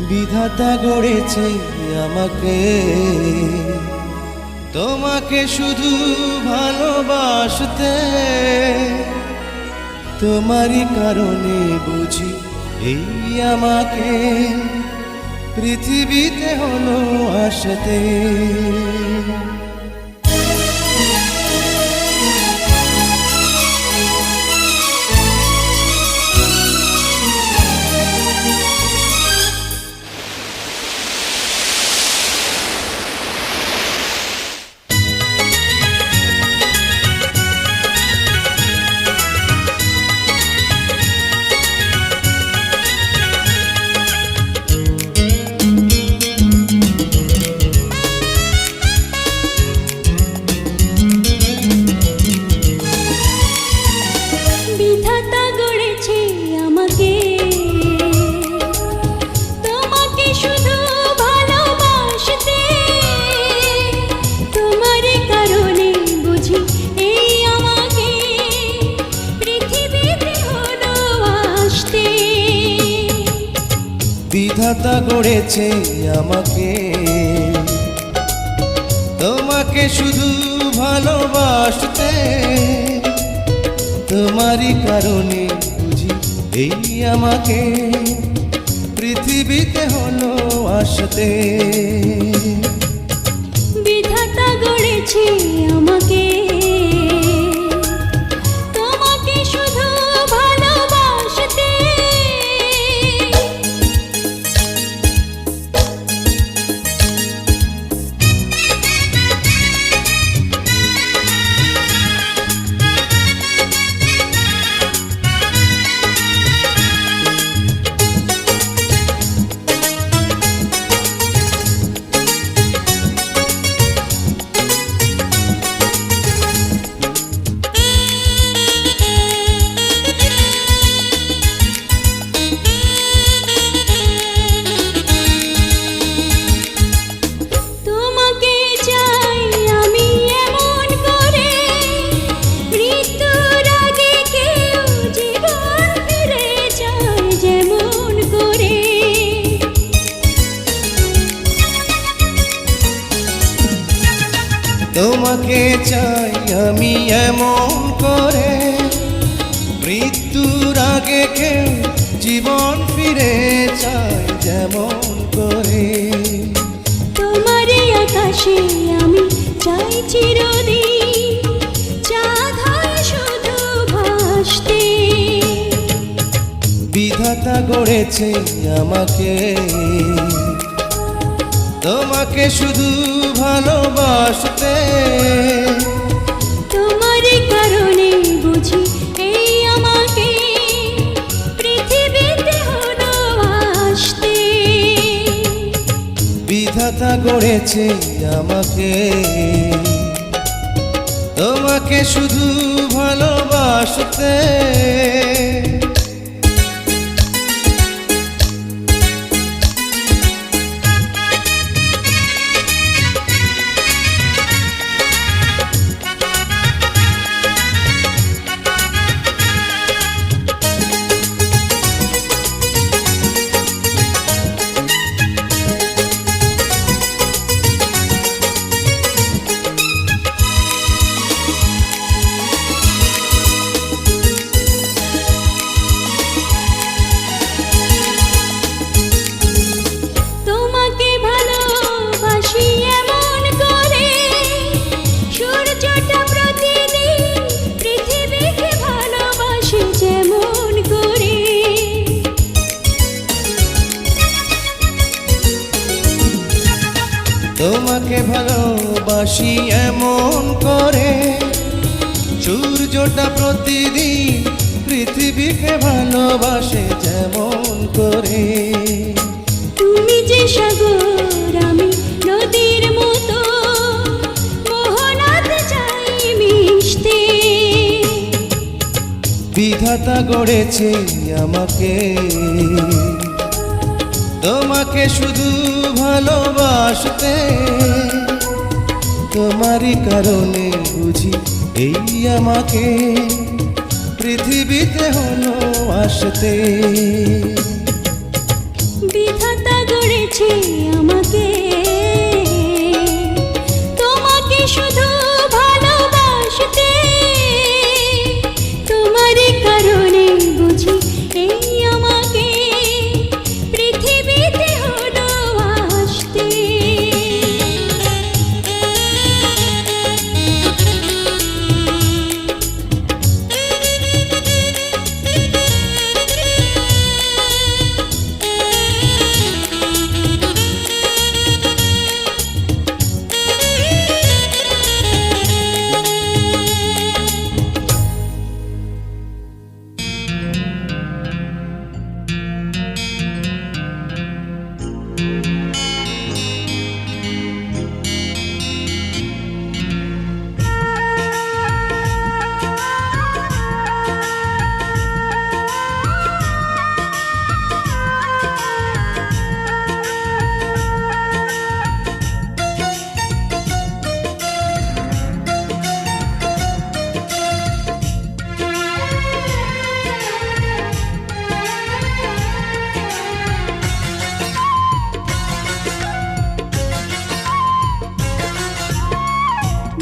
বিধাতা গড়েছে আমাকে, তোমাকে শুধু ভালোবাসতে। তোমারই কারণে বুঝি এই আমাকে পৃথিবীতে হলো আসতে। বিধাতা গড়েছে আমাকে, তোমাকে শুধু ভালোবাসতে। তোমারই কারণে বুঝি এই আমাকে পৃথিবীতে হলো আসতে। বিধাতা গড়েছে আমাকে, তোমাকে শুধু ভালোবাসতে। তোমাকে চাই আমি এমন করে, মৃত্যুর আগে কেউ জীবন ফিরে চাই যেমন করে। তোমারই আকাশে আমি চাই চিরদিন চাঁদ হয়ে শুধু ভাসতে। বিধাতা গড়েছে আমাকে, তোমাকে শুধু ভালোবাসতে। তোমারই কারণে বুঝি এই আমাকে পৃথিবীতে হলো আসতে। বিধাতা গড়েছে আমাকে, তোমাকে শুধু ভালোবাসতে। তোমাকে ভালোবাসি এমন করে, সূর্যটা প্রতিদিন পৃথিবীকে ভালোবাসে যেমন করে। তুমি যে সাগর আমি নদীর মতো মোহনাতে চাই মিশতে। বিধাতা গড়েছে আমাকে, তোমাকে শুধু ভালোবাসতে। তোমারই কারণে বুঝি এই আমাকে পৃথিবীতে হলো আসতে। বিধাতা এনেছে আমাকে, তোমাকে শুধু ভালোবাসতে, তোমারই কারণে বুঝি এই আমাকে পৃথিবীতে হলো আসতে।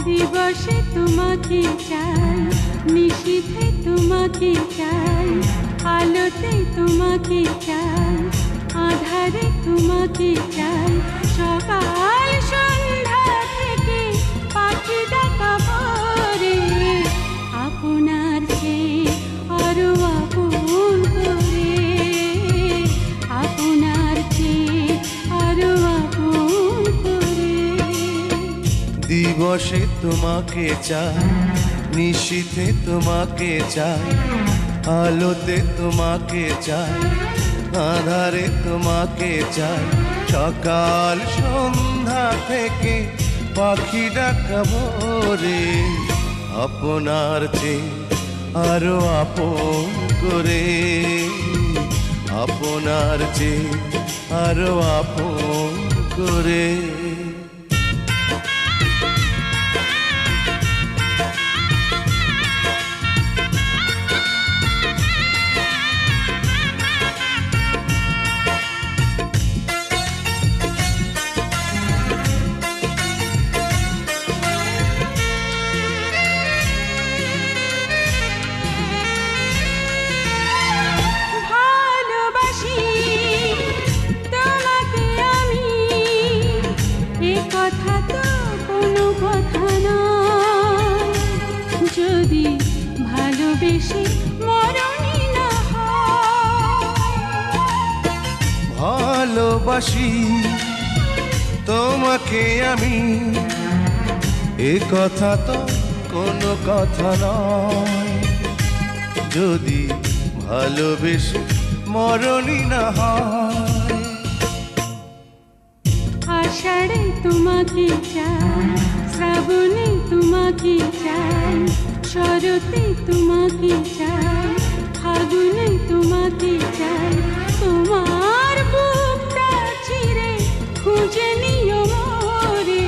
দিবসে তোমাকে চাই, নিশীথে তোমাকে চাই, আলোতে তোমাকে চাই, আধারে তোমাকে চাই, সকাল সন্ধ্যা থেকে পাখি ডাকা ভোরে, আপনার চেয়ে আরো আপন করে, আপনার চেয়ে আরো আপন করে। দিবসে তোমাকে চাই, নিশীথে তোমাকে চাই, আলোতে তোমাকে চাই, আধারে তোমাকে চাই, সকাল সন্ধ্যা থেকে পাখি ডাকা ভোরে, আপনার চেয়ে আরো আপন করে, আপনার চেয়ে আরো আপন করে। ভালোবাসি তোমাকে আমি, এ কথা তো কোনো কথা নয়, যদি ভালোবেসে মরণই না হয়। ভালোবাসি তোমাকে আমি, এ কথা তো কোনো কথা নয়, যদি ভালোবেসে মরণই না হয়। আষাঢ়ে তোমাকে চাই, শ্রাবণে তোমাকে চাই, শরতে তোমাকে চাই, ফাগুনে তোমাকে চাই, তোমার বুকটা চিরে খুঁজে নিও মোরে,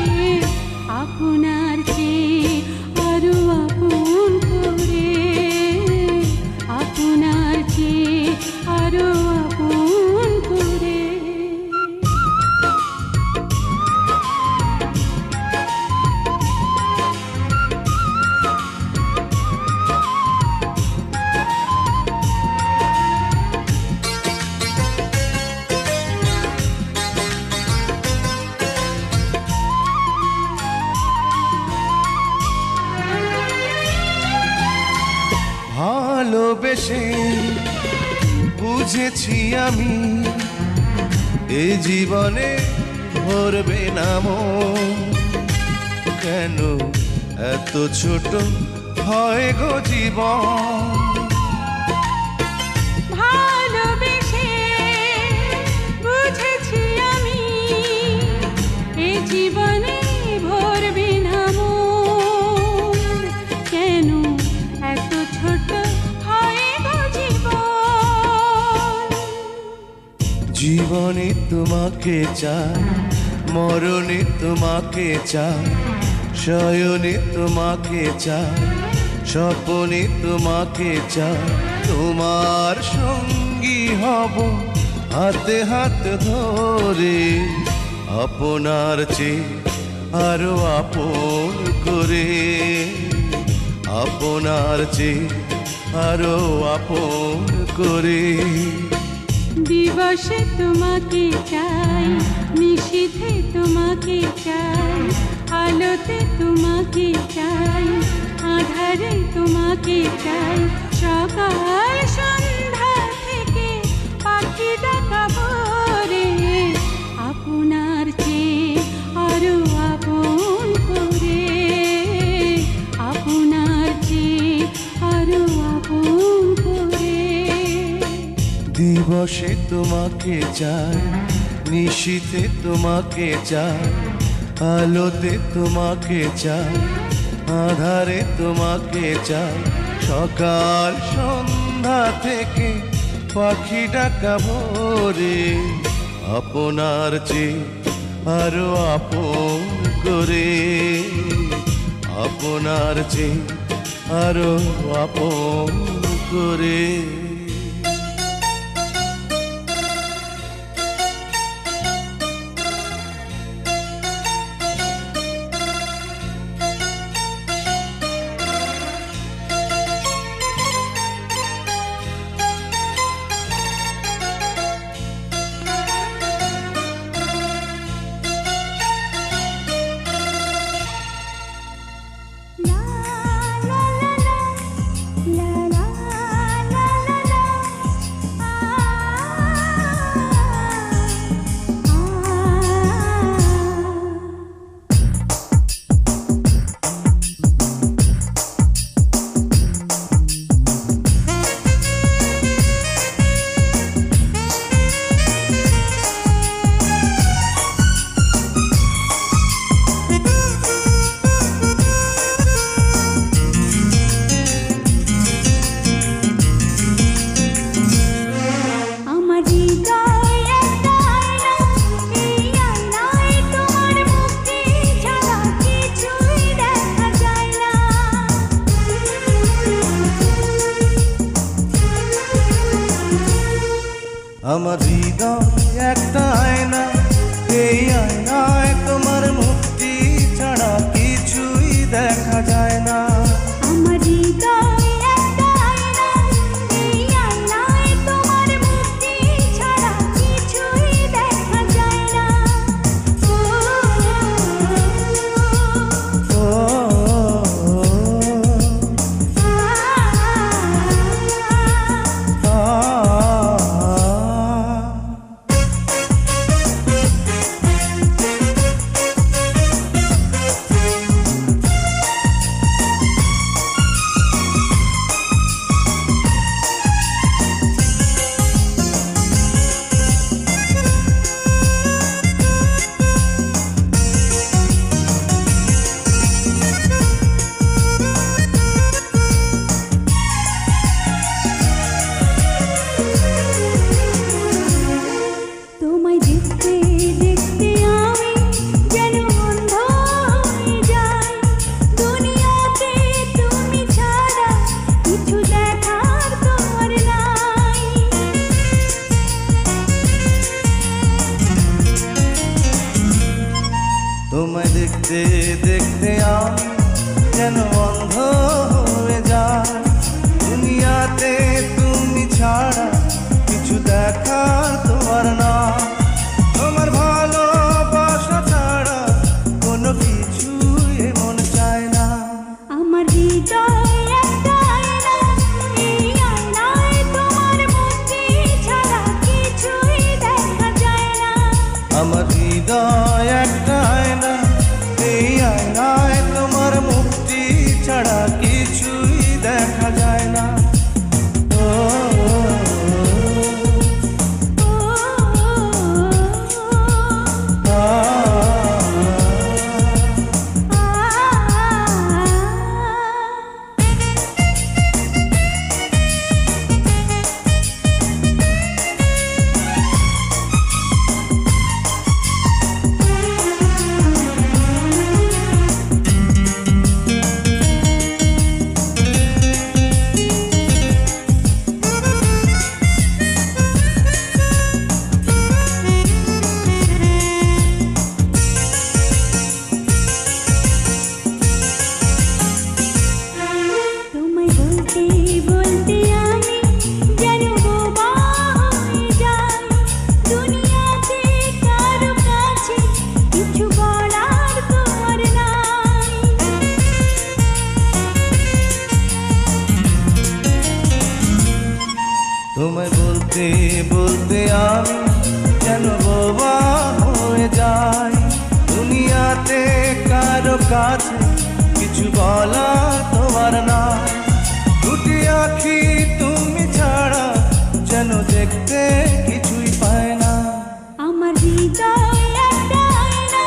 আপনার চেয়ে আরো আপন করে, আপনার চেয়ে আরো আপন করে। ভালোবেসে বুঝেছি আমি, এ জীবনে ভরবে না মন, কেন এত ছোট হয় গো জীবন। ভালোবেসে বুঝেছি আমি, এ জীবনে ভরবে না মন, কেন এত ছোট হয় গো জীবন। জীবনে তোমাকে চাই, মরণে তোমাকে চাই, শয়নে তোমাকে চাই, স্বপনে তোমাকে চাই, তোমার সঙ্গী হব হাতে হাত ধরে আপনার চেয়ে আরো আপন করে, আপনার চেয়ে আরো আপন করে। দিবসে তোমাকে চাই, নিশীথে তোমাকে চাই, আলোতে তোমাকে চাই, আধারে তোমাকে চাই। সকাল সন্ধ্যা থেকে পাখি ডাকা ভোরে, আপনার চেয়ে আরো আপন করে, আপনার চেয়ে আরো আপন করে। দিবসে তোমাকে চাই, নিশীথে তোমাকে চাই, আলোতে তোমাকে চাই, আধারে তোমাকে চাই। সকাল সন্ধ্যা থেকে পাখি ডাকা ভোরে, আপনার চেয়ে আরো আপন করে, আপনার চেয়ে আরো আপন করে। আমার হৃদয় একটা আয়না, এই আয়নায় তোমার মুক্তি ছাড়া কিছুই দেখা যায় না। আমার হৃদয় একটা আয়না, এই আয়নায় তোমার মুক্তি ছাড়া কিছুই দেখা যায় না। ও তোমায় দেখতে দেখতে আমি যেন অন্ধ হয়ে যাই। দুনিয়াতে তুমি ছাড়া কিছু দেখার তোমার নাই। তোমায় দেখতে দেখতে আমি যেন অন্ধ হয়ে যাই। দুনিয়াতে তুমি ছাড়া কিছু দেখার তোমার না। তোমার ভালোবাসা ছাড়া কোনো কিছু এমন চায় না। আমার হৃদয় একটা আয়না, এই আয়নায় তোমার মুক্তি ছাড়া কিছুই দেখা যায় না। আমার হৃদয় একটা আয়না, এই আয়নায় তোমার মুক্তি ছাড়া কিছুই দেখা যায় না। ও বলা তোমার না। দুটি আঁখি তুমি ছাড়া যেন দেখতে কিছুই পায় না। আমার হৃদয় একটা আয়না,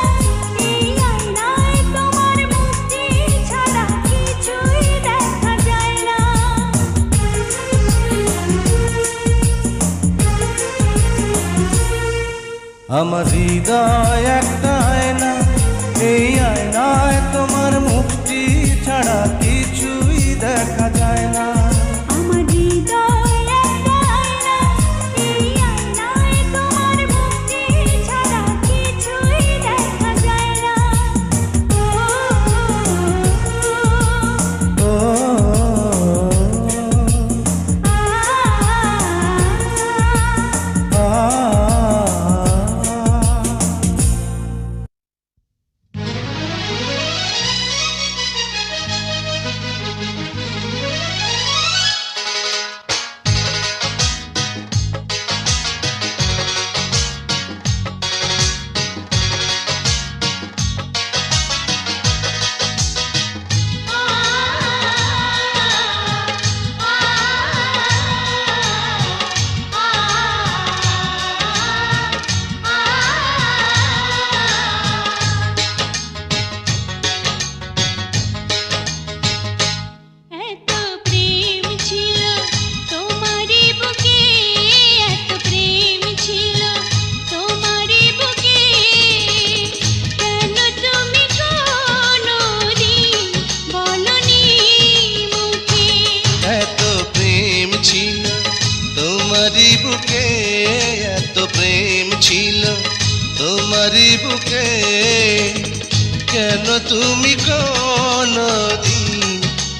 এই আয়নায় তোমার মুক্তি ছাড়া কিছুই দেখা যায় না। আমার হৃদয় একটা আয়না, এই আয়নায় তোমার মুক্তি ছাড়া কিছুই দেখা যায় না। আমার হৃদয় একটা আয়না, এই আয়নায় তোমার মুক্তি ছাড়া কিছুই দেখা যায় না। ও এত প্রেম ছিল তোমারই বুকে, এত প্রেম ছিল তোমারই বুকে, কেন তুমি কোনোদিন বলনি মুখে? এত প্রেম ছিল তোমারই বুকে, এত প্রেম ছিল তোমারই বুকে, কেন তুমি কোনদিন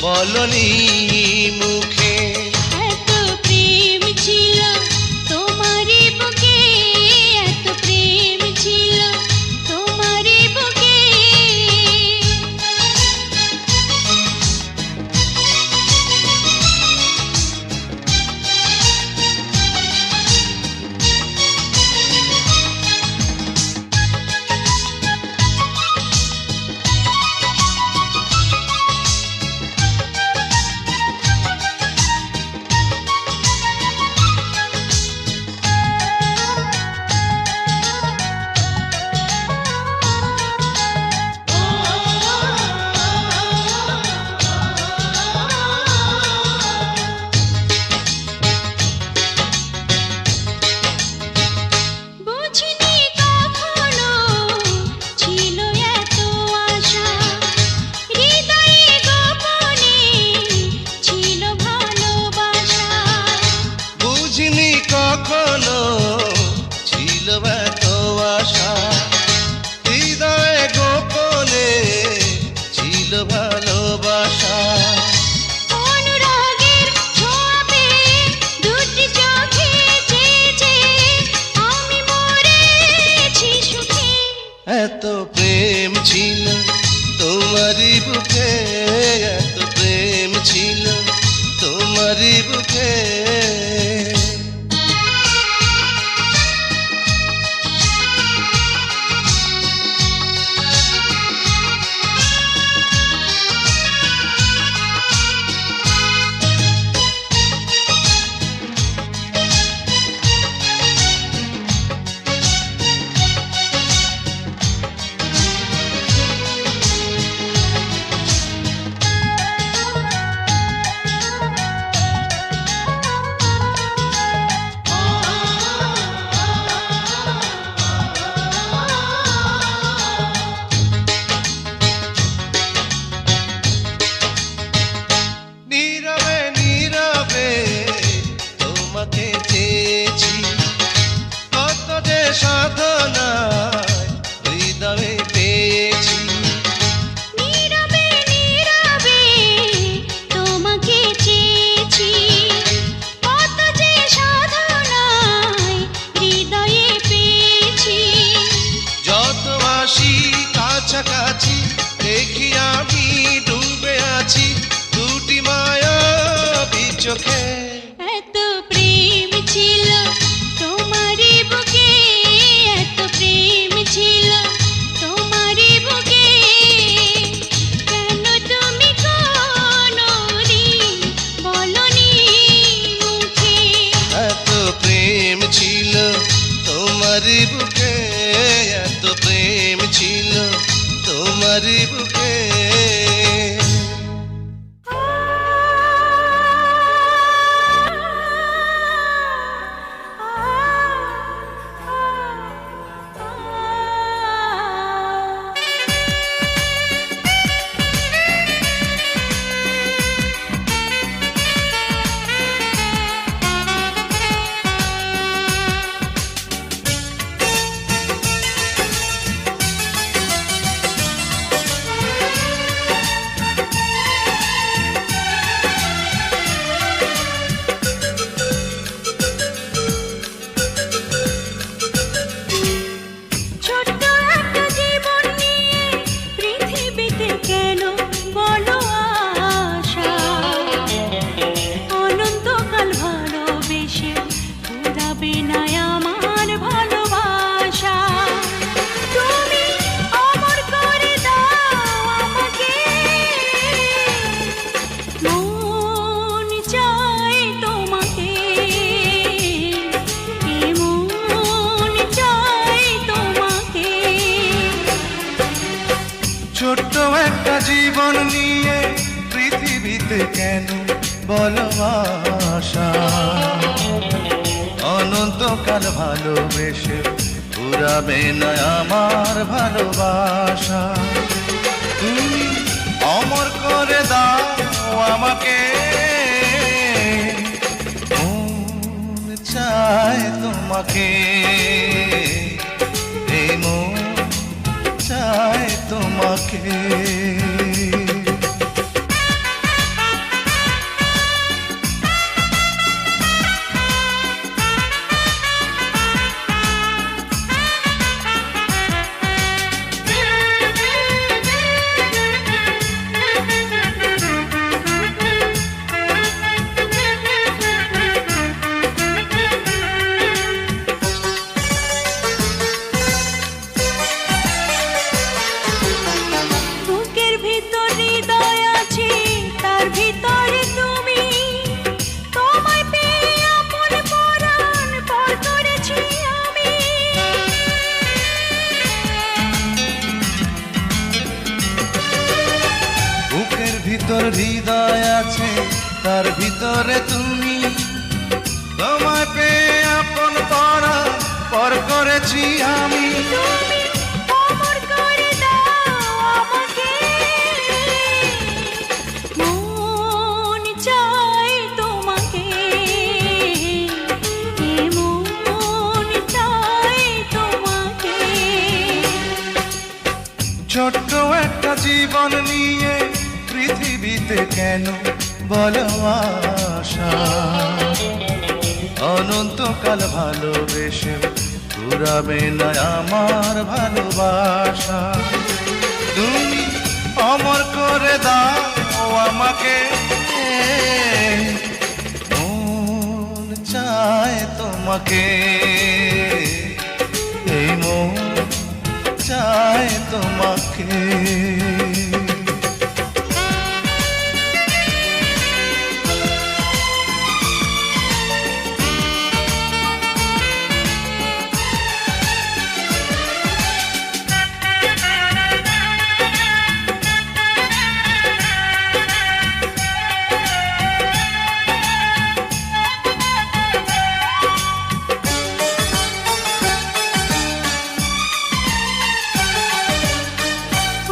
বলনি মুখে? এত প্রেম ছিল তোমারই বুকে, এত প্রেম ছিল তোমারই বুকে। তোমারই বুকে ছোট্ট একটা জীবন নিয়ে পৃথিবীতে কেন বলো আশা অনন্তকাল ভালোবেসে ফুরাবে না আমার ভালোবাসা তুমি অমর করে দাও আমাকে মন চায় তোমাকে মন চায় তোমাকে ছোট্ট একটা জীবন নিয়ে পৃথিবীতে কেন বলো আশা অনন্তকাল ভালোবেসে পুরাবে না আমার ভালোবাসা তুমি অমর করে দাও আমাকে মন চায় তোমাকে এই মন চায় তোমাকে বুকের ভিতর হৃদয় আছে তার ভিতরে তুমি তোমায় পেয়ে আপন পরাণ পর করেছি আমি বুকের ভিতর হৃদয় আছে তার ভিতরে তুমি তোমায় পেয়ে আপন পাড়া পর করেছি আমি তুমি অমর করে দাও আমাকে মন চায় তোমাকে মন চায় তোমাকে ছোট্ট একটা জীবন নিয়ে পৃথিবীতে কেন বলো আশা অনন্তকাল ভালোবেসে পুরাবে না আমার ভালোবাসা তুমি অমর করে দাও আমাকে মন চায় তোমাকে এই মন চায় তোমাকে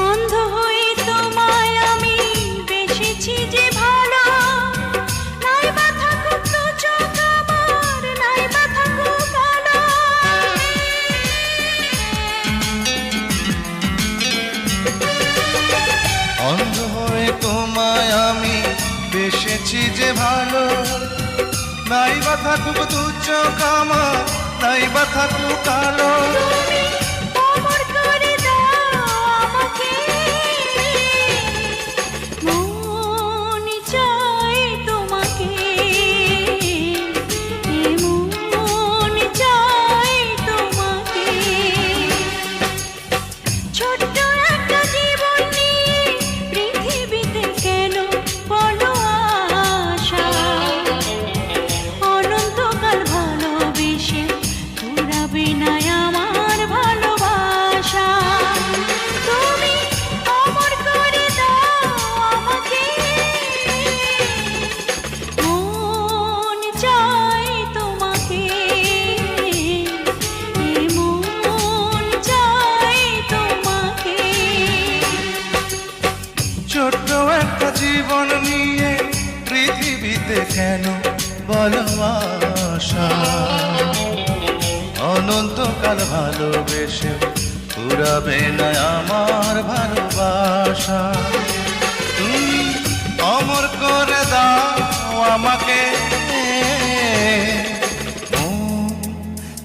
অন্ধ হয়ে তোমায় আমি বেসেছি যে ভালো নাই বা থাকুক দু চোখ আমার নাই বা থাকুক কালো অন্ধ হয়ে তোমায় আমি বেসেছি যে ভালো নাই বা থাকুক দু চোখ আমার নাই বা থাকুক কালো তুমি অমর করে দাও আমাকে মন চায় তোমাকে মন চায় তোমাকে ছোট্ট একটা জীবন নিয়ে পৃথিবীতে কেন বলো আশা অনন্তকাল ভালোবেসে ফুরাবে না আমার কেন ভালোবাসা অনন্তকাল ভালোবেসে পুরাবে না আমার ভালোবাসা তুমি অমর করে দাও আমাকে মন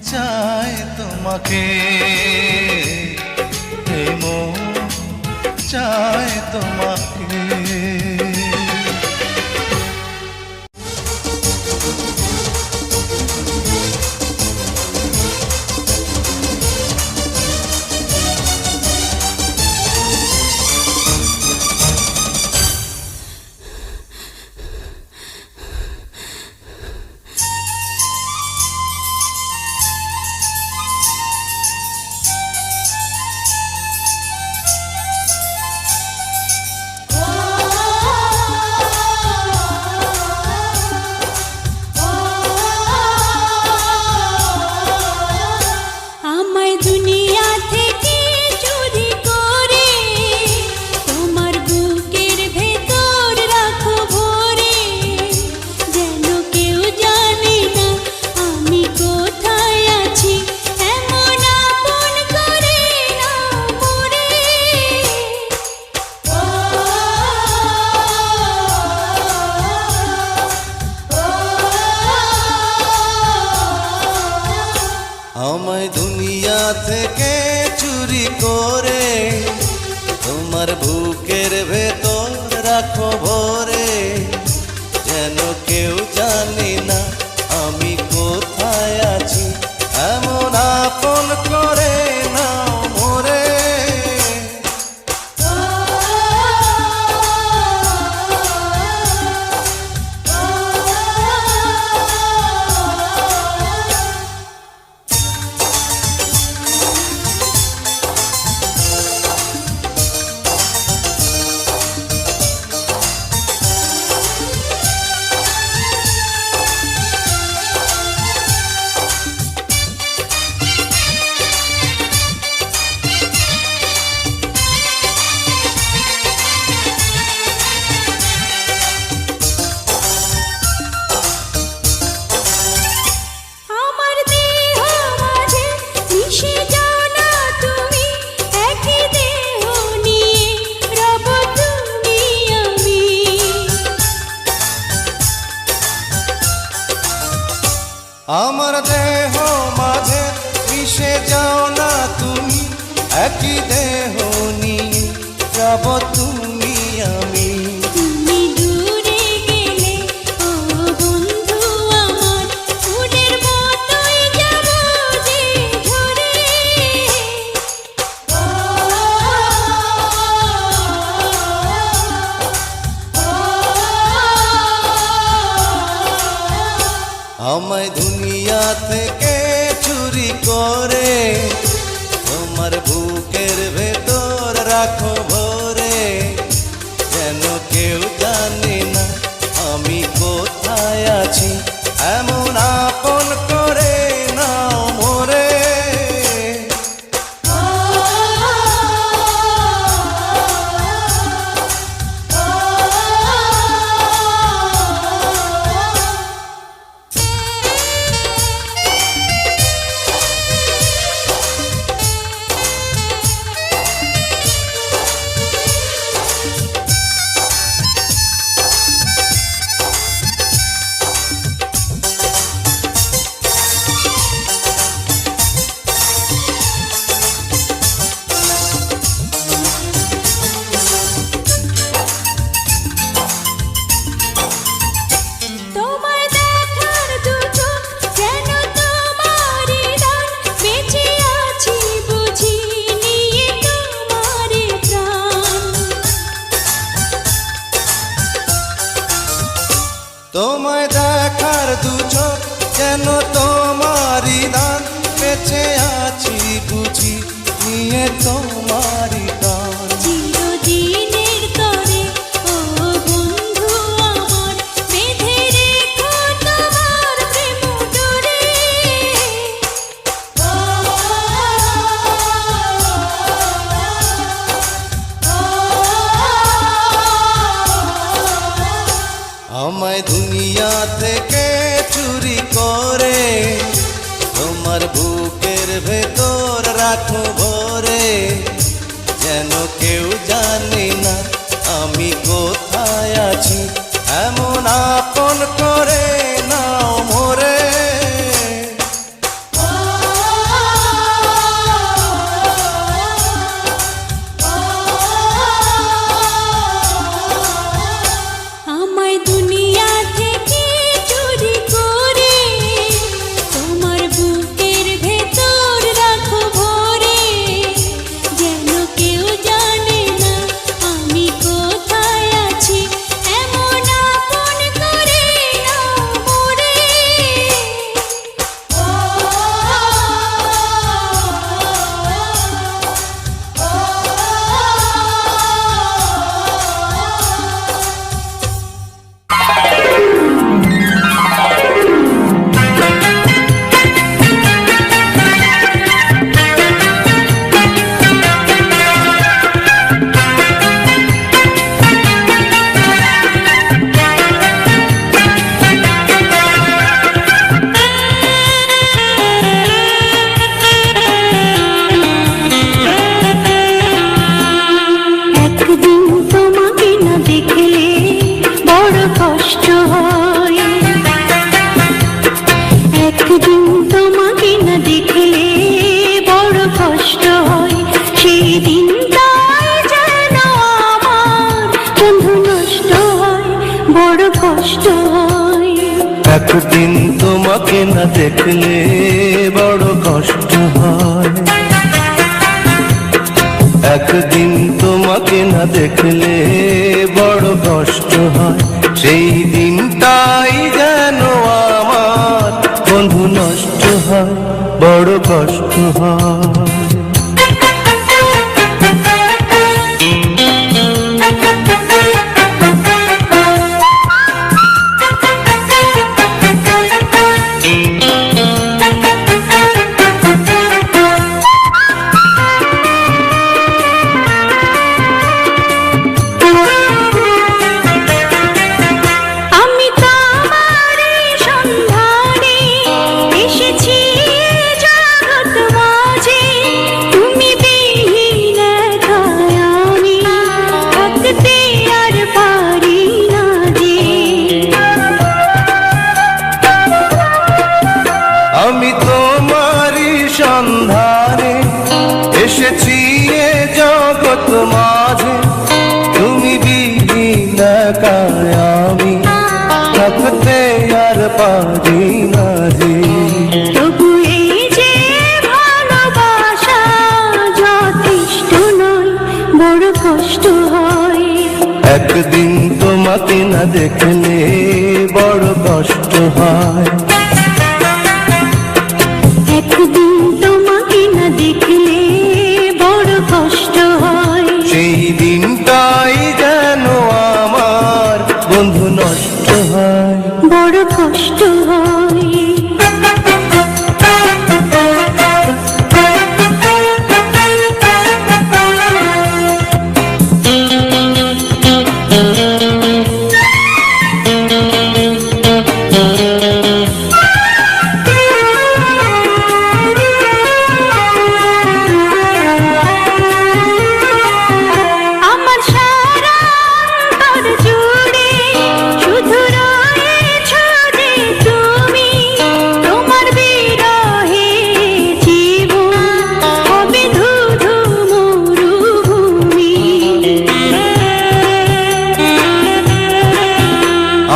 চায় তোমাকে এই মন চায় তোমাকে আমায় দুনিয়া থেকে চুরি করে তোমার বুকের ভেতর রাখো ভরে যেন কেউ জানে না আমি কোথায় আছি এমন আপন করে নাও মোরে আমার দেহ মাঝে মিশে যাও না তুমি একই দেহ নিয়ে যাব তুমি আমি তুমি দূরে গেলে ও বন্ধু আমার ফুলের মতোই যাব যে ঝরে আমায় দুনিয়া থেকে চুরি করে তোমার বুকের ভেতর রাখো ভরে যেন কেউ জানে না আমি কোথায় আছি এমন আপন করে নাও মোরে তোমায় দেখার দু চোখ যেন তোমারই দান বেঁচে আছি বুঝি নিয়ে তোমারই গান চিরদিনের তরে ও বন্ধু আমার বেঁধে রেখো তোমার প্রেম ডোরে আমায় দুনিয়াতে রাখো ভরে, যেন কেউ জানে না আমি কোথায় আছি, এমন আপন করে নাও মোরে। আমায় দুনিয়া থেকে চুরি করে তোমার বুকের ভেতর রাখো ভরে, যেন কেউ জানে না আমি কোথায় আছি, এমন আপন করে নাও মোরে। একদিন তোমাকে না দেখলে বড় কষ্ট হয়, একদিন তোমাকে না দেখলে বড় কষ্ট হয়, সেই দিনটাই যেন আমার বন্ধু নষ্ট হয়, বড় কষ্ট হয়। একদিন তোমাকে না দেখলে বড় কষ্ট হয়, একদিন তোমাকে না দেখলে বড় কষ্ট হয়, সেই দিনটাই যেন আমার বন্ধু নষ্ট হয়, বড় কষ্ট হয়। আমি তোমারই সন্ধানে এসেছি জগৎ মাঝে, তুমি বিহীন একাই আমি থাকতে আর পারি না যে। আমি তোমারই সন্ধানে এসেছি এ জগৎ মাঝে, তুমি বিহীন একাই আমি থাকতে আর পারি না যে। তবু এই যে ভালোবাসা যথেষ্ট নয়, বড় কষ্ট হয়। একদিন তোমাকে না দেখলে বড় কষ্ট হয়, একদিন তোমাকে না দেখলে বড় কষ্ট হয়, সেই দিনটাই যেন আমার বন্ধু নষ্ট হয়, বড় কষ্ট হয়। আমার সারা অন্তর জুড়ে শুধু রয়েছো যে তুমি, তোমার বিরহে জীবন হবে ধুধু মরুভূমি।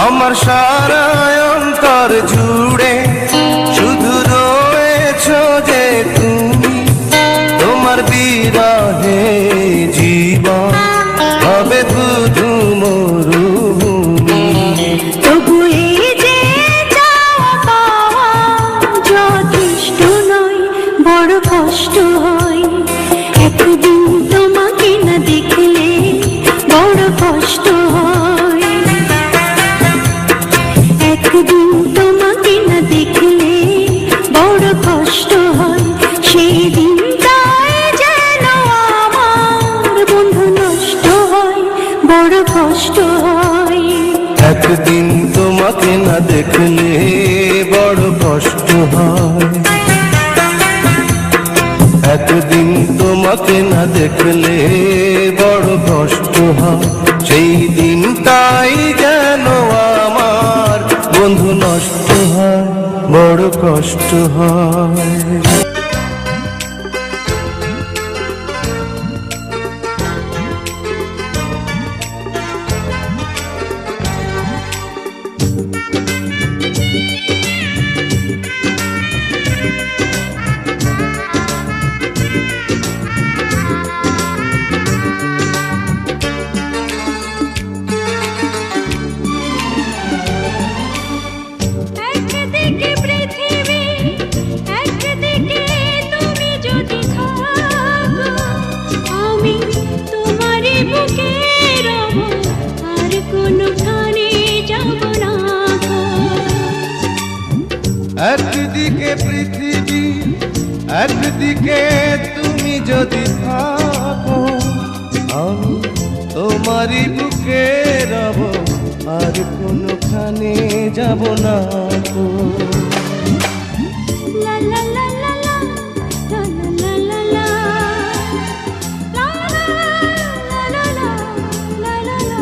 আমার সারা অন্তর জুড়ে শুধু রয়েছো যে তুমি, তোমার বিরহে জীবন হবে শুধু মরুভূমি। তবু এই যে চাওয়া পাওয়া যথেষ্ট নয়, বড় কষ্ট হয়। একদিন তোমাকে না দেখলে বড় কষ্ট হয়, একদিন তোমাকে না দেখলে বড় কষ্ট হয়, সেই দিনটাই যেন আমার বন্ধু নষ্ট হয়, বড় কষ্ট হয়। একদিন তোমাকে না দেখলে বড় কষ্ট হয়, একদিন তোমাকে না দেখলে বড় কষ্ট হয়, সেই দিনটাই যেন আমার বন্ধু নষ্ট হয়, বড় কষ্ট হয়। একদিকে পৃথিবী, একদিকে তুমি যদি থাকো, আমি তোমারই বুকে রব, আর কোনোখানে যাব না গো। একদিকে পৃথিবী, একদিকে তুমি যদি থাকো, আমি তোমারই বুকে রব, আর কোনোখানে যাব না গো। লা লা লা লা লা, লা লা লা লা লা, লা লা লা লা লা লা লা।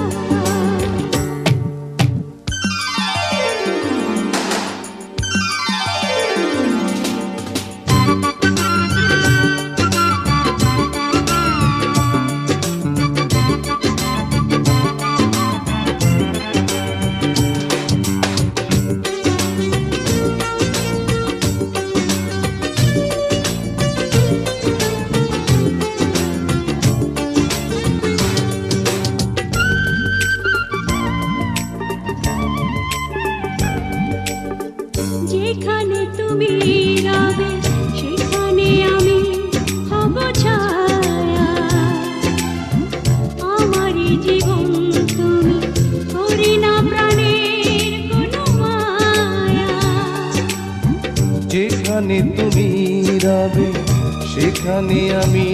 যেখানে তুমি রবে সেখানে আমি হব ছায়া, আমারই জীবন তুমি করি না প্রাণের কোনো মায়া। যেখানে তুমি রবে সেখানে আমি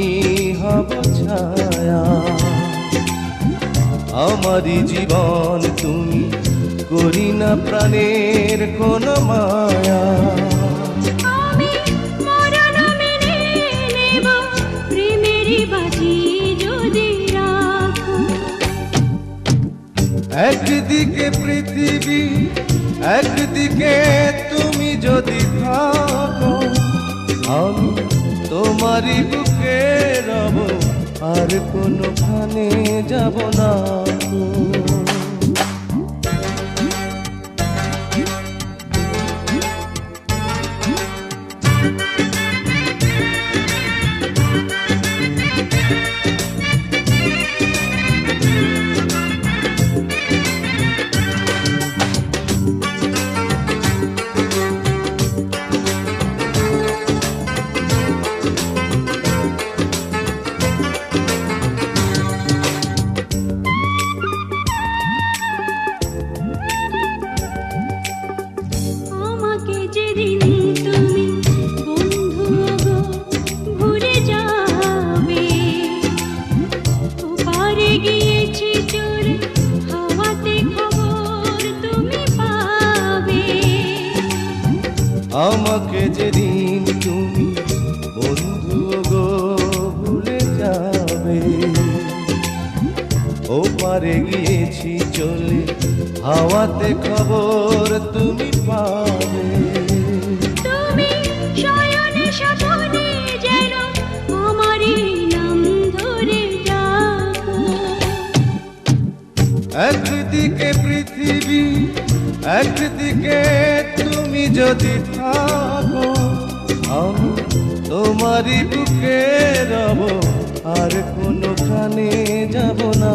হব ছায়া, আমারই জীবন তুমি করি না প্রাণের কোন মায়া। আমি মরণ মেনে নেব, প্রেমেরই বাজি যদি রাখো। একদিকে পৃথিবী, একদিকে তুমি যদি থাকো, আমি তোমারই বুকে রব, আর কোনোখানে যাব না গো। আমাকে যেদিন তুমি বন্ধু গো ভুলে যাবে, ওপারে গিয়েছি চলে হাওয়াতে খবর তুমি পাবে। আমাকে যেদিন তুমি বন্ধু গো ভুলে যাবে, ওপারে গিয়েছি চলে হাওয়াতে খবর তুমি পাবে। তুমি শয়নে স্বপনে যেন আমারই নাম ধরে ডাকো। একদিকে পৃথিবী, একদিকে তুমি যদি থাকো, আমি তোমারই বুকে রব, আর কোনোখানে যাব না।